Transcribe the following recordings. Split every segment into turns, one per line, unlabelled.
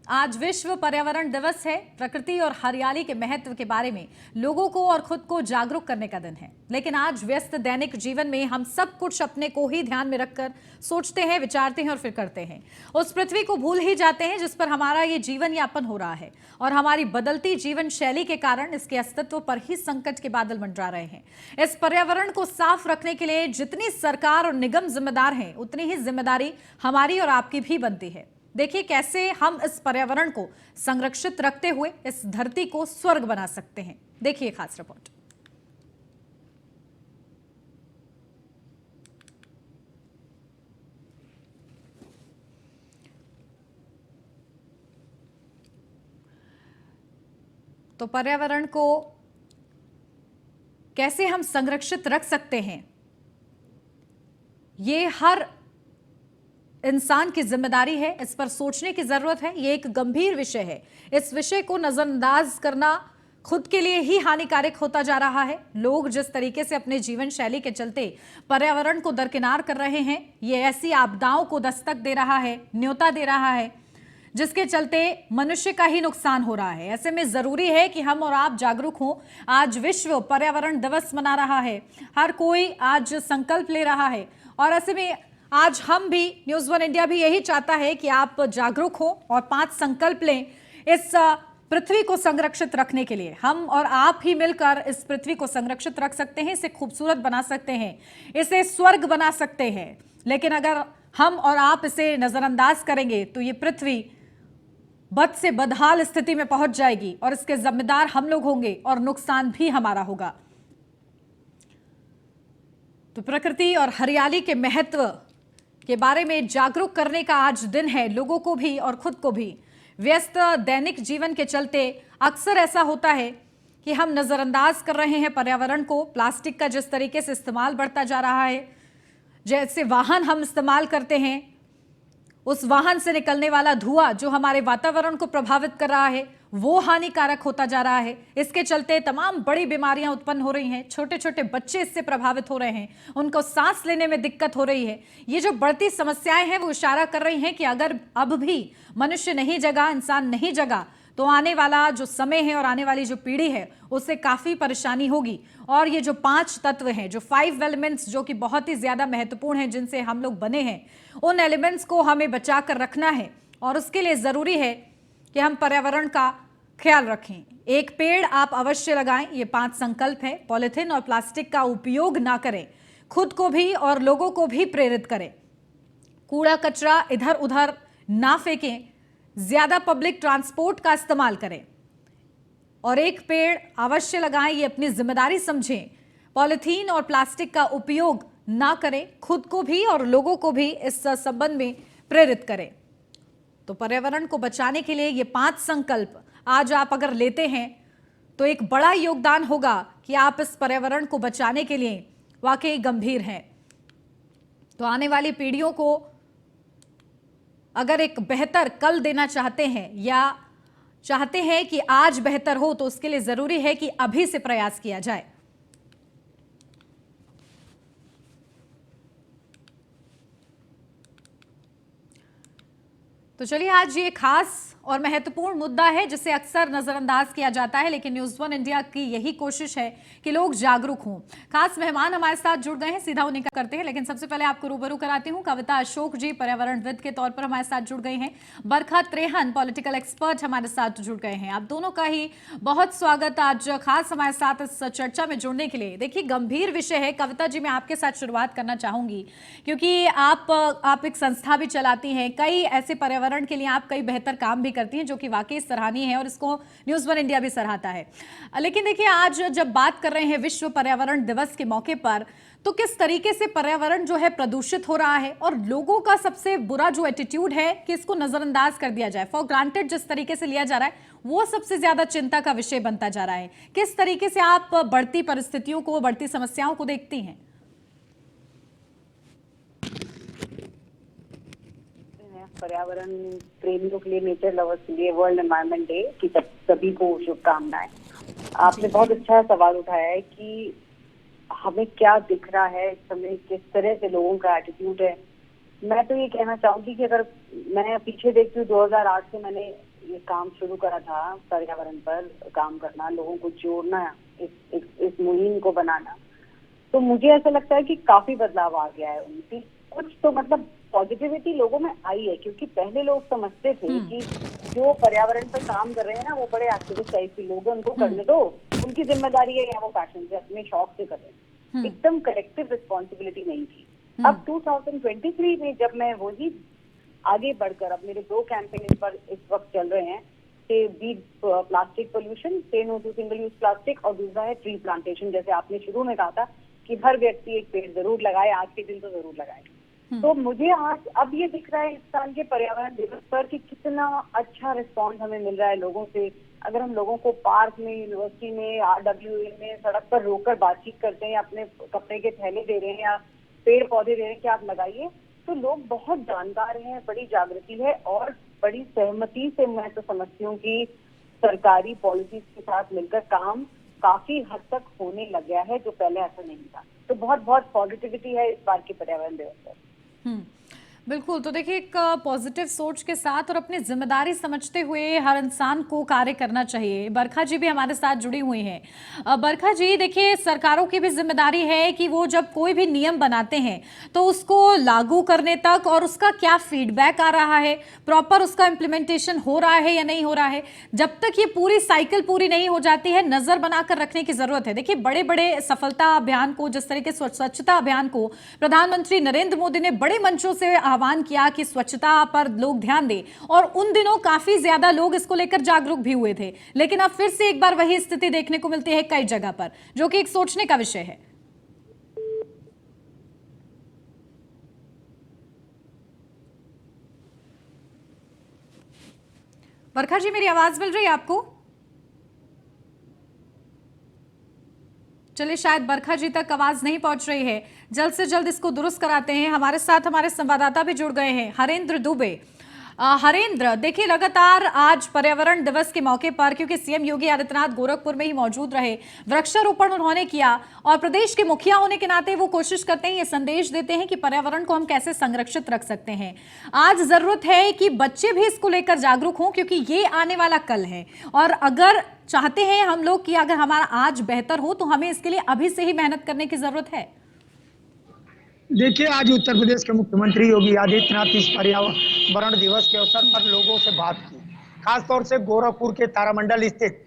आज विश्व पर्यावरण दिवस है। प्रकृति और हरियाली के महत्व के बारे में लोगों को और खुद को जागरूक करने का दिन है। लेकिन आज व्यस्त दैनिक जीवन में हम सब कुछ अपने को ही ध्यान में रखकर सोचते हैं, विचारते हैं और फिर करते हैं। उस पृथ्वी को भूल ही जाते हैं जिस पर हमारा ये जीवन यापन हो रहा है, और हमारी बदलती जीवन शैली के कारण इसके अस्तित्व पर ही संकट के बादल मंडरा रहे हैं। इस पर्यावरण को साफ रखने के लिए जितनी सरकार और निगम जिम्मेदार हैं, उतनी ही जिम्मेदारी हमारी और आपकी भी बनती है। देखिए कैसे हम इस पर्यावरण को संरक्षित रखते हुए इस धरती को स्वर्ग बना सकते हैं। देखिए खास रिपोर्ट। तो पर्यावरण को कैसे हम संरक्षित रख सकते हैं, ये हर इंसान की जिम्मेदारी है। इस पर सोचने की जरूरत है। ये एक गंभीर विषय है। इस विषय को नजरअंदाज करना खुद के लिए ही हानिकारक होता जा रहा है। लोग जिस तरीके से अपने जीवन शैली के चलते पर्यावरण को दरकिनार कर रहे हैं, ये ऐसी आपदाओं को दस्तक दे रहा है, न्योता दे रहा है, जिसके चलते मनुष्य का ही नुकसान हो रहा है। ऐसे में जरूरी है कि हम और आप जागरूक हों। आज विश्व पर्यावरण दिवस मना रहा है, हर कोई आज संकल्प ले रहा है, और ऐसे में आज हम भी, न्यूज़ वन इंडिया भी यही चाहता है कि आप जागरूक हो और 5 संकल्प लें इस पृथ्वी को संरक्षित रखने के लिए। हम और आप ही मिलकर इस पृथ्वी को संरक्षित रख सकते हैं, इसे खूबसूरत बना सकते हैं, इसे स्वर्ग बना सकते हैं। लेकिन अगर हम और आप इसे नजरअंदाज करेंगे तो ये पृथ्वी बद से बदहाल स्थिति में पहुंच जाएगी, और इसके जिम्मेदार हम लोग होंगे और नुकसान भी हमारा होगा। तो प्रकृति और हरियाली के महत्व के बारे में जागरूक करने का आज दिन है। लोगों को भी और खुद को भी। व्यस्त दैनिक जीवन के चलते अक्सर ऐसा होता है कि हम नजरअंदाज कर रहे हैं पर्यावरण को। प्लास्टिक का जिस तरीके से इस्तेमाल बढ़ता जा रहा है, जैसे वाहन हम इस्तेमाल करते हैं, उस वाहन से निकलने वाला धुआं जो हमारे वातावरण को प्रभावित कर रहा है, वो हानिकारक होता जा रहा है। इसके चलते तमाम बड़ी बीमारियां उत्पन्न हो रही हैं। छोटे छोटे बच्चे इससे प्रभावित हो रहे हैं, उनको सांस लेने में दिक्कत हो रही है। ये जो बढ़ती समस्याएं हैं वो इशारा कर रही हैं कि अगर अब भी मनुष्य नहीं जगा, इंसान नहीं जगा, तो आने वाला जो समय है और आने वाली जो पीढ़ी है उससे काफी परेशानी होगी। और ये जो 5 तत्व हैं, जो 5 एलिमेंट्स, जो कि बहुत ही ज्यादा महत्वपूर्ण हैं, जिनसे हम लोग बने हैं, उन एलिमेंट्स को हमें बचा कर रखना है। और उसके लिए जरूरी है कि हम पर्यावरण का ख्याल रखें। एक पेड़ आप अवश्य लगाएं, ये 5 संकल्प है। पॉलिथीन और प्लास्टिक का उपयोग ना करें, खुद को भी और लोगों को भी प्रेरित करें। कूड़ा कचरा इधर उधर ना फेंकें, ज्यादा पब्लिक ट्रांसपोर्ट का इस्तेमाल करें, और एक पेड़ अवश्य लगाएं, ये अपनी जिम्मेदारी समझें। पॉलिथीन और प्लास्टिक का उपयोग ना करें, खुद को भी और लोगों को भी इस संबंध में प्रेरित करें। तो पर्यावरण को बचाने के लिए ये 5 संकल्प आज आप अगर लेते हैं तो एक बड़ा योगदान होगा कि आप इस पर्यावरण को बचाने के लिए वाकई गंभीर हैं। तो आने वाली पीढ़ियों को अगर एक बेहतर कल देना चाहते हैं, या चाहते हैं कि आज बेहतर हो, तो उसके लिए जरूरी है कि अभी से प्रयास किया जाए। तो चलिए, आज ये खास और महत्वपूर्ण मुद्दा है जिसे अक्सर नजरअंदाज किया जाता है, लेकिन न्यूज़ वन इंडिया की यही कोशिश है कि लोग जागरूक हों। खास मेहमान हमारे साथ जुड़ गए हैं, सीधा उन्हीं का करते हैं। लेकिन सबसे पहले आपको रूबरू कराती हूँ, कविता अशोक जी पर्यावरणविद के तौर पर हमारे साथ जुड़ गई हैं। बरखा त्रेहन पॉलिटिकल एक्सपर्ट हमारे साथ जुड़ गए हैं। आप दोनों का ही बहुत स्वागत आज खास हमारे साथ इस चर्चा में जुड़ने के लिए। देखिए, गंभीर विषय है। कविता जी, मैं आपके साथ शुरुआत करना चाहूंगी, क्योंकि आप एक संस्था भी चलाती हैं, कई ऐसे पर्यावरण के लिए आप कई बेहतर काम भी करती हैं, जो कि वाकई सराहनीय है, और इसको न्यूज़ वन इंडिया भी सराहता है। लेकिन देखिए, आज जब बात कर रहे हैं विश्व पर्यावरण दिवस के मौके पर, तो किस तरीके से पर्यावरण जो है प्रदूषित हो रहा है, और लोगों का सबसे बुरा जो एटीट्यूड है कि इसको नजरअंदाज कर दिया जाए, फॉर ग्रांटेड जिस तरीके से लिया जा रहा है, वो सबसे ज्यादा चिंता का विषय बनता जा रहा है। किस तरीके से आप बढ़ती परिस्थितियों को, बढ़ती समस्याओं को देखती हैं?
पर्यावरण प्रेमियों के लिए, नेचर लवर्स के लिए वर्ल्ड एनवायरनमेंट डे की सभी को शुभकामनाएं। आपने बहुत अच्छा सवाल उठाया है कि हमें क्या दिख रहा है इस समय, किस तरह से लोगों का एटीट्यूड है। मैं तो ये कहना चाहूंगी कि अगर मैं पीछे देखती हूँ, 2008 से मैंने ये काम शुरू करा था पर्यावरण पर काम करना, लोगों को जोड़ना, इस मुहिम को बनाना, तो मुझे ऐसा लगता है कि काफी बदलाव आ गया है उनकी। कुछ तो मतलब पॉजिटिविटी लोगों में आई है, क्योंकि पहले लोग समझते थे कि जो पर्यावरण पर काम कर रहे हैं ना वो बड़े एक्टिविस्ट टाइप के लोग हैं, उनको करने दो, उनकी जिम्मेदारी है या वो पैशन से अपने शौक से कर रहे हैं। एकदम कलेक्टिव रिस्पॉन्सिबिलिटी नहीं थी। अब 2023 में जब मैं वही आगे बढ़कर, अब मेरे 2 कैंपेन इस वक्त चल रहे हैं, beat plastic pollution, say no to single use plastic, और दूसरा है ट्री प्लांटेशन। जैसे आपने शुरू में कहा था कि हर व्यक्ति एक पेड़ जरूर लगाए, आज के दिन तो जरूर लगाए। तो मुझे आज अब ये दिख रहा है इस साल के पर्यावरण दिवस पर कि कितना अच्छा रिस्पॉन्स हमें मिल रहा है लोगों से। अगर हम लोगों को पार्क में, यूनिवर्सिटी में, RWA में, सड़क पर रोककर बातचीत करते हैं, अपने कपड़े के थैले दे रहे हैं या पेड़ पौधे दे रहे हैं कि आप लगाइए, तो लोग बहुत जानकार हैं, बड़ी जागृति है और बड़ी सहमति से मैं तो समझती हूँ कि सरकारी पॉलिसीज के साथ मिलकर काम काफी हद तक होने लग गया है, जो पहले ऐसा नहीं था। तो बहुत बहुत पॉजिटिविटी है इस बार के पर्यावरण दिवस पर।
बिल्कुल। तो देखिए, एक पॉजिटिव सोच के साथ और अपनी जिम्मेदारी समझते हुए हर इंसान को कार्य करना चाहिए। बरखा जी भी हमारे साथ जुड़ी हुई हैं। बरखा जी, देखिए, सरकारों की भी जिम्मेदारी है कि वो जब कोई भी नियम बनाते हैं तो उसको लागू करने तक और उसका क्या फीडबैक आ रहा है, प्रॉपर उसका इम्प्लीमेंटेशन हो रहा है या नहीं हो रहा है, जब तक ये पूरी साइकिल पूरी नहीं हो जाती है, नजर बनाकर रखने की जरूरत है। देखिए, बड़े बड़े सफलता अभियान को, जिस तरीके से स्वच्छता अभियान को प्रधानमंत्री नरेंद्र मोदी ने बड़े मंचों से आह्वान किया कि स्वच्छता पर लोग ध्यान दें, और उन दिनों काफी ज्यादा लोग इसको लेकर जागरूक भी हुए थे। लेकिन अब फिर से एक बार वही स्थिति देखने को मिलती है कई जगह पर, जो कि एक सोचने का विषय है। बरखा जी, मेरी आवाज मिल रही है आपको? चलिए, शायद बरखा जी तक आवाज नहीं पहुंच रही है। जल्द से जल्द इसको दुरुस्त कराते हैं। हमारे साथ हमारे संवाददाता भी जुड़ गए हैं, हरेंद्र दुबे। हरेंद्र, देखिए, लगातार आज पर्यावरण दिवस के मौके पर, क्योंकि सीएम योगी आदित्यनाथ गोरखपुर में ही मौजूद रहे, वृक्षारोपण उन्होंने किया, और प्रदेश के मुखिया होने के नाते वो कोशिश करते हैं, ये संदेश देते हैं कि पर्यावरण को हम कैसे संरक्षित रख सकते हैं। आज जरूरत है कि बच्चे भी इसको लेकर जागरूक हों, क्योंकि ये आने वाला कल है, और अगर चाहते हैं हम लोग कि अगर हमारा आज बेहतर हो तो हमें इसके लिए अभी से ही मेहनत करने की जरूरत है।
देखिए, आज उत्तर प्रदेश के मुख्यमंत्री योगी आदित्यनाथ इस पर्यावरण दिवस के अवसर पर लोगों से बात की। खासतौर से गोरखपुर के तारामंडल स्थित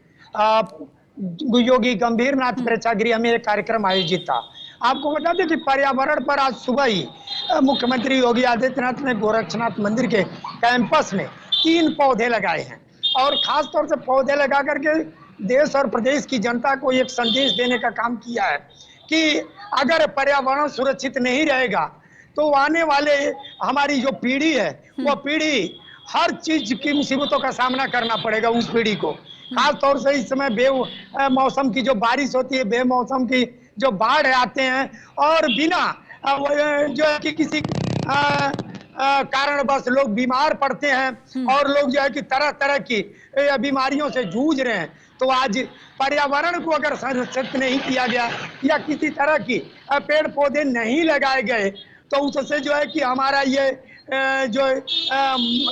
योगी गंभीरनाथ प्रेक्षागृह में एक कार्यक्रम आयोजित था। आपको बता दें कि पर्यावरण पर आज सुबह ही मुख्यमंत्री योगी आदित्यनाथ ने गोरक्षनाथ मंदिर के कैंपस में 3 पौधे लगाए हैं, और खासतौर से पौधे लगा करके देश और प्रदेश की जनता को एक संदेश देने का काम किया है कि अगर पर्यावरण सुरक्षित नहीं रहेगा तो आने वाले हमारी जो पीढ़ी है वो पीढ़ी हर चीज की मुसीबतों का सामना करना पड़ेगा उस पीढ़ी को। खास तौर से इस समय मौसम की जो बारिश होती है, बेमौसम की जो बाढ़ आते हैं, और बिना जो है कि किसी कारणवश लोग बीमार पड़ते हैं, और लोग जो है कि तरह तरह की बीमारियों से जूझ रहे हैं। तो आज पर्यावरण को अगर संरक्षित नहीं किया गया या किसी तरह की पेड़ पौधे नहीं लगाए गए तो उससे जो है कि हमारा ये जो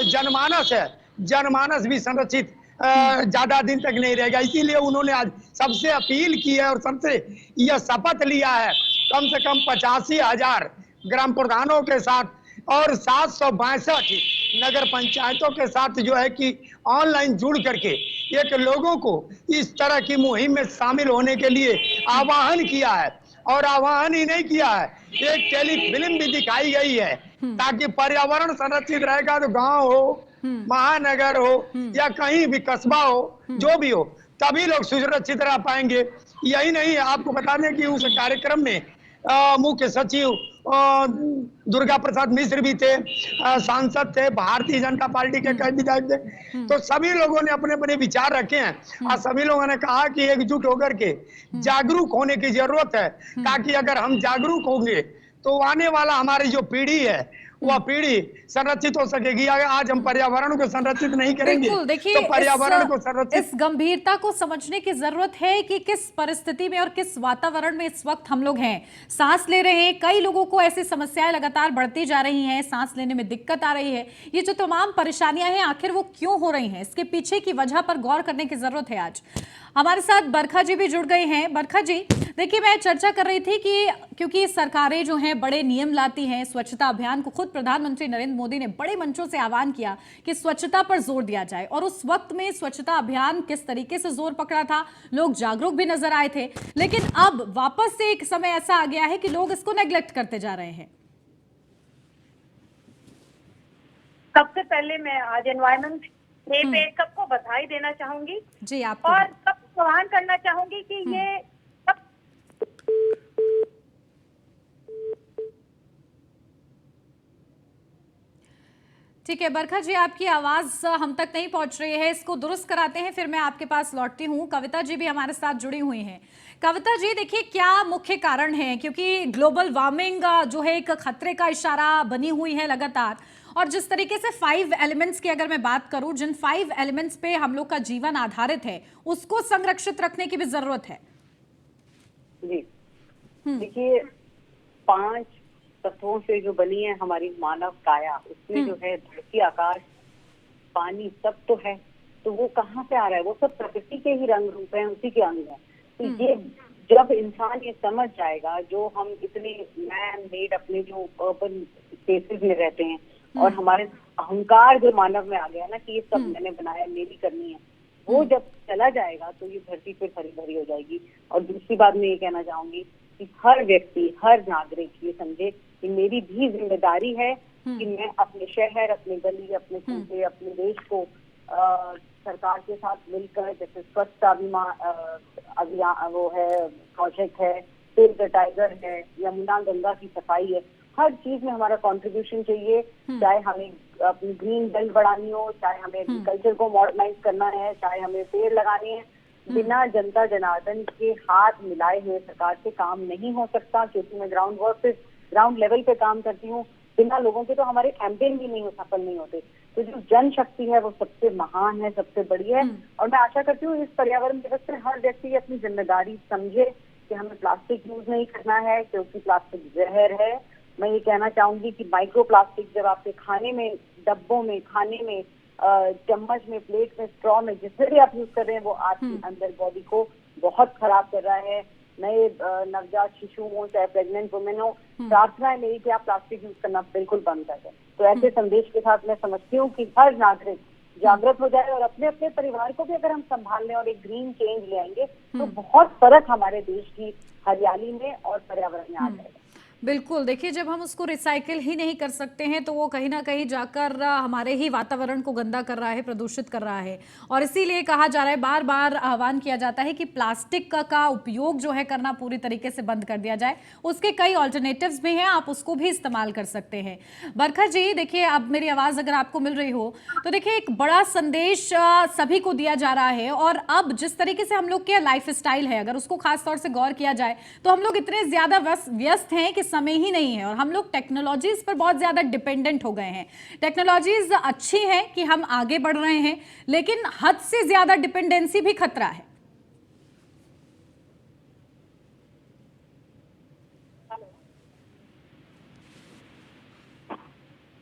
जनमानस है, जनमानस भी संरक्षित ज्यादा दिन तक नहीं रहेगा। इसीलिए उन्होंने आज सबसे अपील की है और सबसे यह शपथ लिया है, कम से कम 85,000 ग्राम प्रधानों के साथ और 762 नगर पंचायतों के साथ जो है कि ऑनलाइन जुड़ करके एक लोगों को इस तरह की मुहिम में शामिल होने के लिए आह्वान किया है। और आह्वान ही नहीं किया है, एक टेलीफिल्म भी दिखाई गई है, ताकि पर्यावरण संरक्षित रहेगा तो गांव हो, महानगर हो या कहीं भी कस्बा हो, जो भी हो, तभी लोग सुरक्षित रह पाएंगे। यही नहीं, आपको बता दें कि उस कार्यक्रम में मुख्य सचिव दुर्गा प्रसाद मिश्र भी थे, सांसद थे, भारतीय जनता पार्टी के कई विधायक थे। तो सभी लोगों ने अपने अपने विचार रखे हैं और सभी लोगों ने कहा कि एकजुट होकर के जागरूक होने की जरूरत है, ताकि अगर हम जागरूक होंगे तो आने वाला हमारी जो पीढ़ी है वह पीढ़ी संरक्षित हो सकेगी। अगर आज हम पर्यावरण को संरक्षित नहीं करेंगे
बिल्कुल, देखिए
तो पर्यावरण को संरक्षित
इस गंभीरता को समझने की जरूरत है कि किस परिस्थिति में और किस वातावरण में इस वक्त हम लोग हैं। सांस ले रहे हैं, कई लोगों को ऐसी समस्याएं लगातार बढ़ती जा रही हैं, सांस लेने में दिक्कत आ रही है। ये जो तमाम परेशानियां हैं आखिर वो क्यों हो रही हैं, इसके पीछे की वजह पर गौर करने की जरूरत है। आज हमारे साथ बरखा जी भी जुड़ गए हैं। बरखा जी, देखिए मैं चर्चा कर रही थी कि क्योंकि सरकारें जो हैं बड़े नियम लाती हैं, स्वच्छता अभियान को खुद प्रधानमंत्री नरेंद्र मोदी ने बड़े मंचों से आह्वान किया कि स्वच्छता पर जोर दिया जाए, और उस वक्त में स्वच्छता अभियान किस तरीके से जोर पकड़ा था, लोग जागरूक भी नजर आए थे। लेकिन अब वापस से एक समय ऐसा आ गया है कि लोग इसको नेग्लेक्ट करते जा रहे हैं।
सबसे पहले मैं आज एनवायरमेंट डे पे सबको बधाई देना चाहूंगी
जी, आपको
और सबको आह्वान करना चाहूंगी कि ये सब
ठीक है बरखा जी, आपकी आवाज हम तक नहीं पहुंच रही है, इसको दुरुस्त कराते हैं, फिर मैं आपके पास लौटती हूं। कविता जी भी हमारे साथ जुड़ी हुई हैं। कविता जी, देखिए क्या मुख्य कारण है, क्योंकि ग्लोबल वार्मिंग जो है एक खतरे का इशारा बनी हुई है लगातार, और जिस तरीके से 5 एलिमेंट्स की अगर मैं बात करूं, जिन 5 एलिमेंट्स पे हम लोग का जीवन आधारित है, उसको संरक्षित रखने की भी जरूरत है।
जी देखिए, 5 तत्वों से जो बनी है हमारी मानव काया, उसमें जो है धरती, आकाश, पानी सब तो है। तो वो कहाँ से आ रहा है? वो सब प्रकृति के ही रंग रूप हैं, उसी के अंग हैं। तो ये जब इंसान ये समझ जाएगा, जो हम इतने मैन मेड अपने जो अर्बन स्पेसेस में रहते हैं और हमारे अहंकार जो मानव में आ गया ना कि ये सब मैंने बनाया, मेरी करनी है, वो जब चला जाएगा तो ये धरती फिर हरी भरी हो जाएगी। और दूसरी बात मैं ये कहना चाहूंगी कि हर व्यक्ति, हर नागरिक ये समझे कि मेरी भी जिम्मेदारी है कि मैं अपने शहर, अपने गली, अपने सूबे, अपने देश को सरकार के साथ मिलकर, जैसे स्वच्छता अभियान वो है, प्रोजेक्ट है, सेव द टाइगर है, यमुना गंगा की सफाई है, हर चीज में हमारा कंट्रीब्यूशन चाहिए। चाहे हमें अपनी ग्रीन बेल्ट बढ़ानी हो, चाहे हमें एग्रीकल्चर को मॉडर्नाइज करना है, चाहे हमें पेड़ लगाने हैं, बिना जनता जनार्दन के हाथ मिलाए हुए सरकार से काम नहीं हो सकता। क्योंकि मैं ग्राउंड लेवल पे काम करती हूँ, बिना लोगों के तो हमारे कैंपेन भी नहीं सफल नहीं होते। तो जो जन शक्ति है वो सबसे महान है, सबसे बड़ी है। और मैं आशा करती हूँ इस पर्यावरण दिवस पे हर व्यक्ति अपनी जिम्मेदारी समझे कि हमें प्लास्टिक यूज नहीं करना है, क्योंकि प्लास्टिक जहर है। मैं ये कहना चाहूंगी कि माइक्रो प्लास्टिक जब आपके खाने में, डब्बों में, खाने में, चम्मच में, प्लेट में, स्ट्रॉ में, जिससे भी आप यूज कर रहे हैं, वो आपके अंदर बॉडी को बहुत खराब कर रहा है। नए नवजात शिशु हो चाहे प्रेग्नेंट वुमेन हो, प्रार्थना है मेरी कि आप प्लास्टिक यूज करना बिल्कुल बंद कर दें। तो ऐसे संदेश के साथ मैं समझती हूँ कि हर नागरिक जागृत हो जाए और अपने अपने परिवार को भी अगर हम संभाल लें और एक ग्रीन चेंज ले आएंगे तो बहुत फर्क हमारे देश की हरियाली में और पर्यावरण में आ जाएगा।
बिल्कुल, देखिए जब हम उसको रिसाइकिल ही नहीं कर सकते हैं तो वो कहीं ना कहीं जाकर हमारे ही वातावरण को गंदा कर रहा है, प्रदूषित कर रहा है। और इसीलिए कहा जा रहा है, बार बार आह्वान किया जाता है कि प्लास्टिक का उपयोग जो है करना पूरी तरीके से बंद कर दिया जाए। उसके कई ऑल्टरनेटिव्स भी हैं, आप उसको भी इस्तेमाल कर सकते हैं। बरखा जी, देखिए अब मेरी आवाज़ अगर आपको मिल रही हो तो देखिए एक बड़ा संदेश सभी को दिया जा रहा है। और अब जिस तरीके से हम लोग के लाइफ स्टाइल है, अगर उसको खास तौर से गौर किया जाए तो हम लोग इतने ज़्यादा व्यस्त हैं कि समय ही नहीं है, और हम लोग टेक्नोलॉजीज पर बहुत ज्यादा डिपेंडेंट हो गए हैं। टेक्नोलॉजीज अच्छी है कि हम आगे बढ़ रहे हैं, लेकिन हद से ज्यादा डिपेंडेंसी भी खतरा है।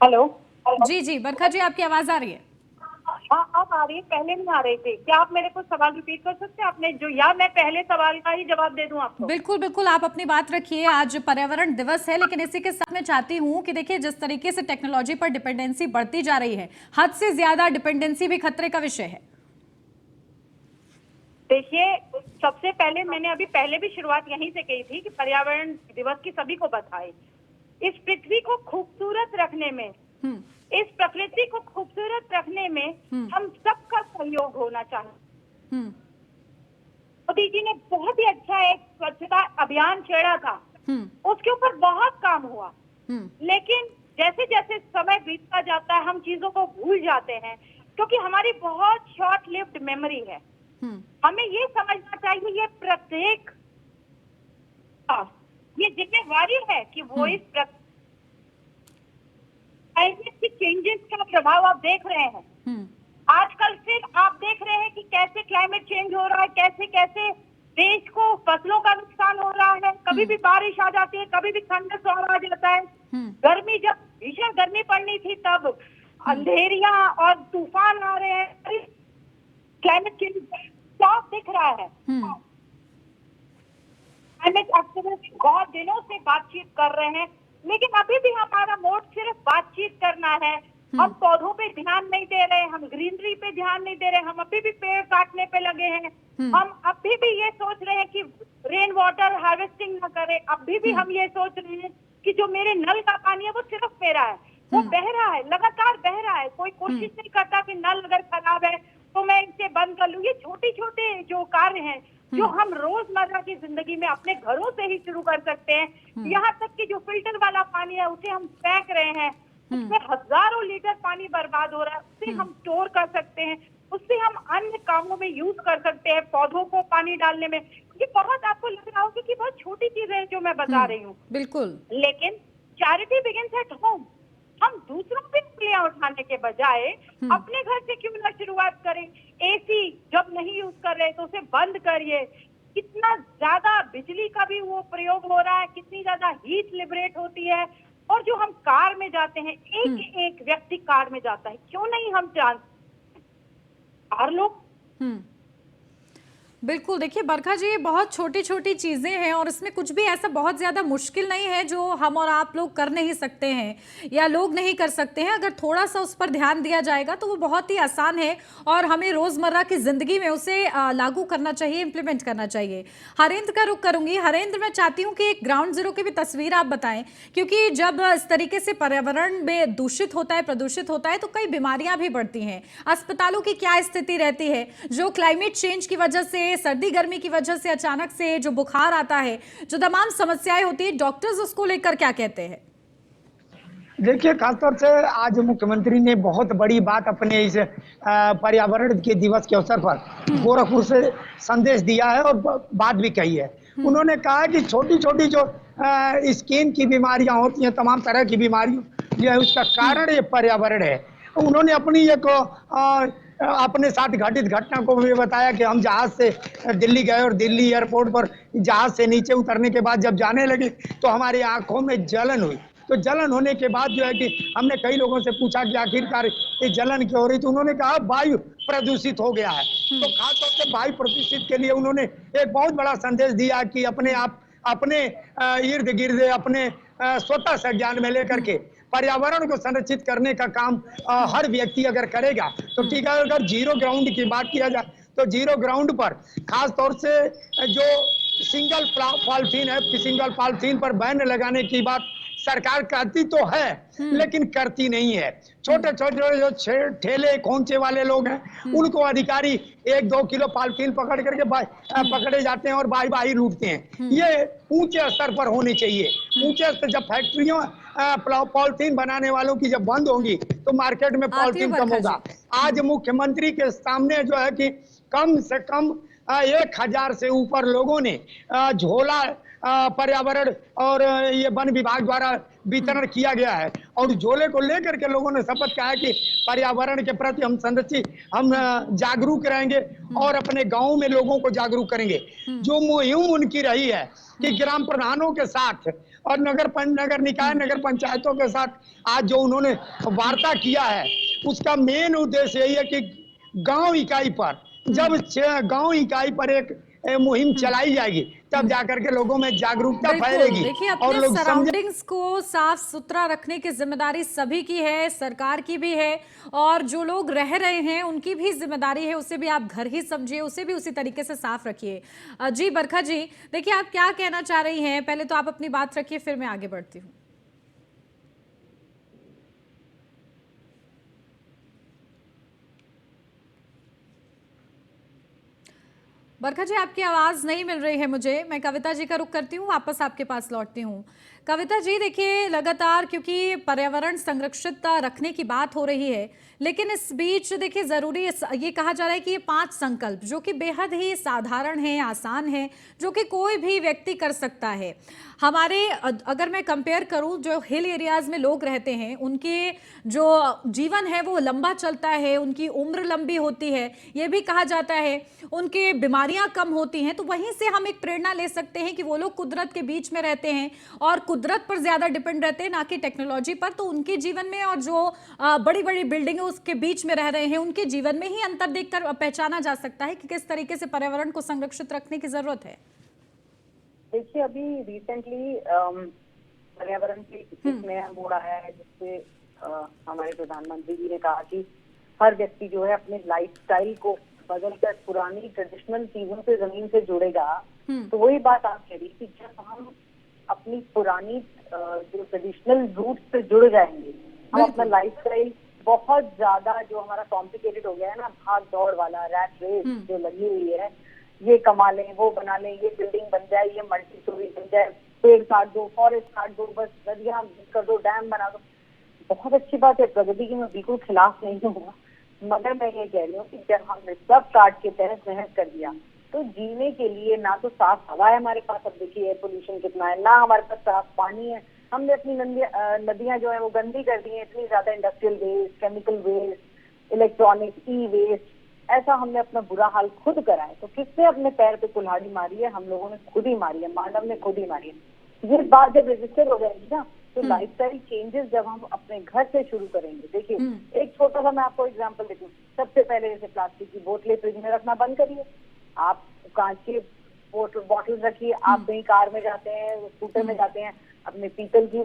हेलो
जी जी बरखा जी, आपकी आवाज आ रही है?
हाँ, अब आ रही है, पहले नहीं आ रही थी। क्या आप मेरे को सवाल रिपीट कर सकते हैं आपने जो, या मैं पहले सवाल का ही जवाब दे दूं आपको?
बिल्कुल बिल्कुल, आप अपनी बात रखिए। आज पर्यावरण दिवस है, लेकिन इसी के साथ मैं चाहती हूँ कि देखिए जिस तरीके से टेक्नोलॉजी पर डिपेंडेंसी बढ़ती जा रही है, हद से ज्यादा डिपेंडेंसी भी खतरे का विषय है।
देखिए, सबसे पहले मैंने अभी पहले भी शुरुआत यहीं से की थी कि पर्यावरण दिवस की सभी को बधाई। इस पृथ्वी को खूबसूरत रखने में, इस प्रकृति को खूबसूरत रखने में हम सबका सहयोग होना चाहिए। मोदी जी ने बहुत ही अच्छा एक स्वच्छता अभियान छेड़ा था, उसके ऊपर बहुत काम हुआ। लेकिन जैसे जैसे समय बीतता जाता है हम चीजों को भूल जाते हैं, क्योंकि हमारी बहुत शॉर्ट लिव्ड मेमोरी है। हमें ये समझना चाहिए ये प्रत्येक ये जिम्मेवारी है कि वो इस क्लाइमेट की चेंजेस का प्रभाव आप देख रहे हैं। आजकल फिर आप देख रहे हैं कि कैसे क्लाइमेट चेंज हो रहा है, कैसे कैसे देश को फसलों का नुकसान हो रहा है। कभी भी बारिश आ जाती है, कभी भी थंडरस्टॉर्म आ जाता है। गर्मी, जब भीषण गर्मी पड़नी थी तब अंधेरियां और तूफान आ रहे हैं। क्लाइमेट चेंज साफ दिख रहा है। क्लाइमेट एक्टिविस्ट बहुत दिनों से बातचीत कर रहे हैं, लेकिन अभी भी हमारा मोड सिर्फ बातचीत करना है। हम पौधों पे ध्यान नहीं दे रहे, हम ग्रीनरी पे ध्यान नहीं दे रहे, हम अभी भी पेड़ काटने पे लगे हैं। हम अभी भी ये सोच रहे हैं कि रेन वाटर हार्वेस्टिंग न करें। अभी भी हम ये सोच रहे हैं कि जो मेरे नल का पानी है वो सिर्फ मेरा है, वो बह रहा है, लगातार बह रहा है। कोई कोशिश नहीं करता कि नल अगर खराब है तो मैं इसे बंद कर लूं। ये छोटे छोटे जो कार्य हैं जो हम रोजमर्रा की जिंदगी में अपने घरों से ही शुरू कर सकते हैं। यहाँ तक कि जो फिल्टर वाला पानी है उसे हम फेंक रहे हैं, उसमें हजारों लीटर पानी बर्बाद हो रहा है। उसे हम स्टोर कर सकते हैं, उससे हम अन्य कामों में यूज कर सकते हैं, पौधों को पानी डालने में। ये बहुत, आपको लग रहा होगा कि बहुत छोटी चीजें हैं जो मैं बता रही हूँ,
बिल्कुल,
लेकिन चैरिटी बिगिंस एट होम। हम दूसरों पे उंगलियां उठाने के बजाय अपने घर से क्यों ना शुरुआत करें। एसी जब नहीं यूज कर रहे तो उसे बंद करिए। कितना ज्यादा बिजली का भी वो प्रयोग हो रहा है, कितनी ज्यादा हीट लिबरेट होती है। और जो हम कार में जाते हैं, एक एक व्यक्ति कार में जाता है, क्यों नहीं हम जान हर लोग।
बिल्कुल। देखिए बरखा जी, ये बहुत छोटी छोटी चीज़ें हैं और इसमें कुछ भी ऐसा बहुत ज़्यादा मुश्किल नहीं है जो हम और आप लोग कर नहीं सकते हैं या लोग नहीं कर सकते हैं। अगर थोड़ा सा उस पर ध्यान दिया जाएगा तो वो बहुत ही आसान है और हमें रोज़मर्रा की ज़िंदगी में उसे लागू करना चाहिए, इम्प्लीमेंट करना चाहिए। हरेंद्र का रुख करूंगी। हरेंद्र, मैं चाहती हूँ कि एक ग्राउंड जीरो की भी तस्वीर आप बताएं, क्योंकि जब इस तरीके से पर्यावरण में दूषित होता है, प्रदूषित होता है, तो कई बीमारियां भी बढ़ती हैं। अस्पतालों की क्या स्थिति रहती है, जो क्लाइमेट चेंज की वजह से, सर्दी गर्मी की वजह से अचानक से जो बुखार आता है, जो तमाम समस्याएं होती है, डॉक्टर्स उसको लेकर क्या कहते हैं?
देखिए, खासतौर से आज मुख्यमंत्री ने बहुत बड़ी बात अपने इस पर्यावरण के दिवस के अवसर पर गोरखपुर से संदेश दिया है और बात भी कही है। उन्होंने कहा कि छोटी छोटी जो स्किन की बीमारियां होती हैं, तमाम तरह की बीमारियों जो है, उसका कारण ये पर्यावरण है। उन्होंने अपनी एक अपने साथ घटित घटना को भी बताया कि हम जहाज से दिल्ली गए और दिल्ली एयरपोर्ट पर जहाज से नीचे उतरने के बाद जब जाने लगे तो हमारी आंखों में जलन हुई। तो जलन होने के बाद जो है कि हमने कई लोगों से पूछा कि आखिरकार ये जलन क्यों हो रही, तो उन्होंने कहा वायु प्रदूषित हो गया है। तो खासतौर से वायु प्रदूषित के लिए उन्होंने एक बहुत बड़ा संदेश दिया कि अपने आप, अपने इर्द गिर्द, अपने स्वतः से ज्ञान में लेकर के पर्यावरण को संरक्षित करने का काम हर व्यक्ति अगर करेगा तो ठीक है। अगर जीरो ग्राउंड की बात किया जाए तो जीरो ग्राउंड पर खास तौर से जो सिंगल पॉलिथीन है, सिंगल पॉलिथीन पर बैन लगाने की बात सरकार करती तो है लेकिन करती नहीं है। छोटे छोटे जो ठेले खोमचे वाले लोग हैं उनको अधिकारी 1-2 किलो पॉलिथीन पकड़ करके पकड़े जाते हैं और बाई लूटते हैं। ये ऊंचे स्तर पर होनी चाहिए। ऊंचे स्तर, जब फैक्ट्रियों पॉलिथीन बनाने वालों की जब बंद होंगी तो मार्केट में पॉलिथीन कम होगा। आज मुख्यमंत्री के सामने जो है कि कम से कम 1000 से ऊपर लोगों ने झोला पर्यावरण और ये वन विभाग द्वारा वितरण किया गया है और झोले को लेकर के लोगों ने शपथ कहा है कि पर्यावरण के प्रति हम संरक्षित, हम जागरूक रहेंगे और अपने गांव में लोगों को जागरूक करेंगे। जो मुहिम उनकी रही है कि ग्राम प्रधानों के साथ और नगर निकाय, नगर पंचायतों के साथ आज जो उन्होंने वार्ता किया है, उसका मेन उद्देश्य यही है कि गांव इकाई पर, जब गांव इकाई पर एक मुहिम चलाई जाएगी तब जाकर के लोगों में जागरूकता फैलेगी।
देखिए,
और
अपने
लोग
सराउंडिंग्स को साफ सुथरा रखने की जिम्मेदारी सभी की है, सरकार की भी है और जो लोग रह रहे हैं उनकी भी जिम्मेदारी है। उसे भी आप घर ही समझिए, उसे भी उसी तरीके से साफ रखिए। जी बरखा जी, देखिए आप क्या कहना चाह रही हैं, पहले तो आप अपनी बात रखिए, फिर मैं आगे बढ़ती हूँ। बरखा जी, आपकी आवाज़ नहीं मिल रही है मुझे। मैं कविता जी का रुख करती हूँ, वापस आपके पास लौटती हूँ। कविता जी देखिए, लगातार क्योंकि पर्यावरण संरक्षित रखने की बात हो रही है, लेकिन इस बीच देखिए जरूरी ये कहा जा रहा है कि ये 5 संकल्प जो कि बेहद ही साधारण है, आसान है, जो कि कोई भी व्यक्ति कर सकता है। हमारे अगर मैं कंपेयर करूं, जो हिल एरियाज में लोग रहते हैं उनके जो जीवन है वो लंबा चलता है, उनकी उम्र लंबी होती है, ये भी कहा जाता है, उनके बीमारियां कम होती हैं। तो वहीं से हम एक प्रेरणा ले सकते हैं कि वो लोग कुदरत के बीच में रहते हैं और कुदरत पर ज्यादा डिपेंड रहते हैं, ना कि टेक्नोलॉजी पर। तो उनके जीवन में और जो बड़ी बड़ी बिल्डिंग है उसके बीच में रह रहे हैं, उनके जीवन में ही अंतर देखकर पहचाना जा सकता है कि किस तरीके से पर्यावरण को संरक्षित रखने की जरूरत है।
देखिए, अभी रिसेंटली पर्यावरण के एक नया मोड़ आया है, जिससे हमारे प्रधानमंत्री जी ने कहा कि हर व्यक्ति जो है अपने लाइफस्टाइल को बदलकर पुरानी ट्रेडिशनल चीजों से जमीन से जुड़ेगा। तो वही बात आप कह रही कि जब हम अपनी पुरानी जो ट्रेडिशनल रूट से जुड़ जाएंगे, हम अपना लाइफस्टाइल बहुत ज्यादा जो हमारा कॉम्प्लिकेटेड हो गया है ना, भाग दौड़ वाला रैट रेस जो लगी हुई है, ये कमा लें, वो बना लें, ये बिल्डिंग बन जाए, ये मल्टी स्टोरी बन जाए, पेड़ काट दो, फॉरेस्ट काट दो, बस नदियां कर दो, डैम बना दो। बहुत अच्छी बात है, प्रगति की मैं बिल्कुल खिलाफ नहीं हूँ, मगर मैं ये कह रही हूँ कि जब हमने सब काट के तहस नहस कर दिया, तो जीने के लिए ना तो साफ हवा है हमारे पास, अब देखिए एयर पोल्यूशन कितना है, ना हमारे पास साफ पानी है, हमने अपनी नदियां जो है वो गंदी कर दी है, इतनी ज्यादा industrial waste, chemical waste, electronic, e waste, ऐसा हमने अपना बुरा हाल खुद करा है। तो किसने अपने पैर पे कुल्हाड़ी मारी है? हम लोगों ने खुद ही मारी है, मानव ने खुद ही मारी है। ये बात जब रजिस्टर हो जाएगी ना, तो लाइफस्टाइल चेंजेस जब हम अपने घर से शुरू करेंगे। देखिए, एक छोटा सा मैं आपको एग्जांपल देती हूँ। सबसे पहले जैसे प्लास्टिक की बोतलें फ्रिज में रखना बंद करिए, आप कांच के बॉटल रखिए, आप कहीं कार में जाते हैं, स्कूटर में जाते हैं, अपने पीतल की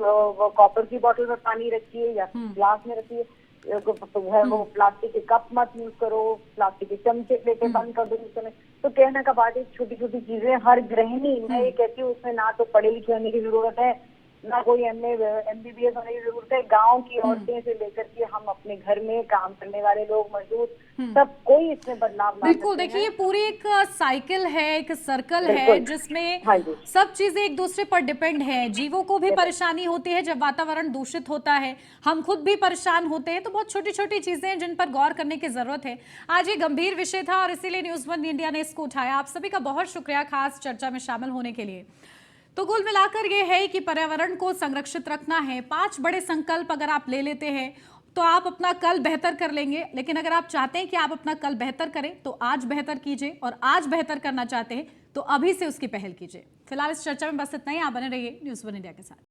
कॉपर की बोतल में पानी रखिए या ग्लास में रखिए, वो प्लास्टिक के कप मत यूज करो, प्लास्टिक के चमचे प्लेटें बंद कर दो यूज करने। तो कहने का बात है, छोटी छोटी चीजें हर गृहिणी, मैं ये कहती हूँ, उसमें ना तो पढ़े लिखे होने की जरूरत है, ना कोई MBBS होने की जरूरत है। गांव की औरतें से लेकर के हम अपने घर में काम करने वाले लोग, मजदूर, सब कोई इसमें बदलाव ला
बिल्कुल।
सकते
देखिए,
हैं।
ये पूरी एक साइकिल है, एक सर्कल है, जिसमें
हाँ जी।
सब चीजें एक दूसरे पर डिपेंड है। जीवों को भी परेशानी होती है जब वातावरण दूषित होता है, हम खुद भी परेशान होते हैं। तो बहुत छोटी छोटी चीजें हैं जिन पर गौर करने की जरूरत है। आज ये गंभीर विषय था और इसीलिए न्यूज़1 इंडिया ने इसको उठाया। आप सभी का बहुत शुक्रिया खास चर्चा में शामिल होने के लिए। तो कुल मिलाकर ये है कि पर्यावरण को संरक्षित रखना है। 5 बड़े संकल्प अगर आप ले लेते हैं तो आप अपना कल बेहतर कर लेंगे। लेकिन अगर आप चाहते हैं कि आप अपना कल बेहतर करें तो आज बेहतर कीजिए, और आज बेहतर करना चाहते हैं तो अभी से उसकी पहल कीजिए। फिलहाल इस चर्चा में बस इतना ही। आप बने रहिए न्यूज़1 इंडिया के साथ।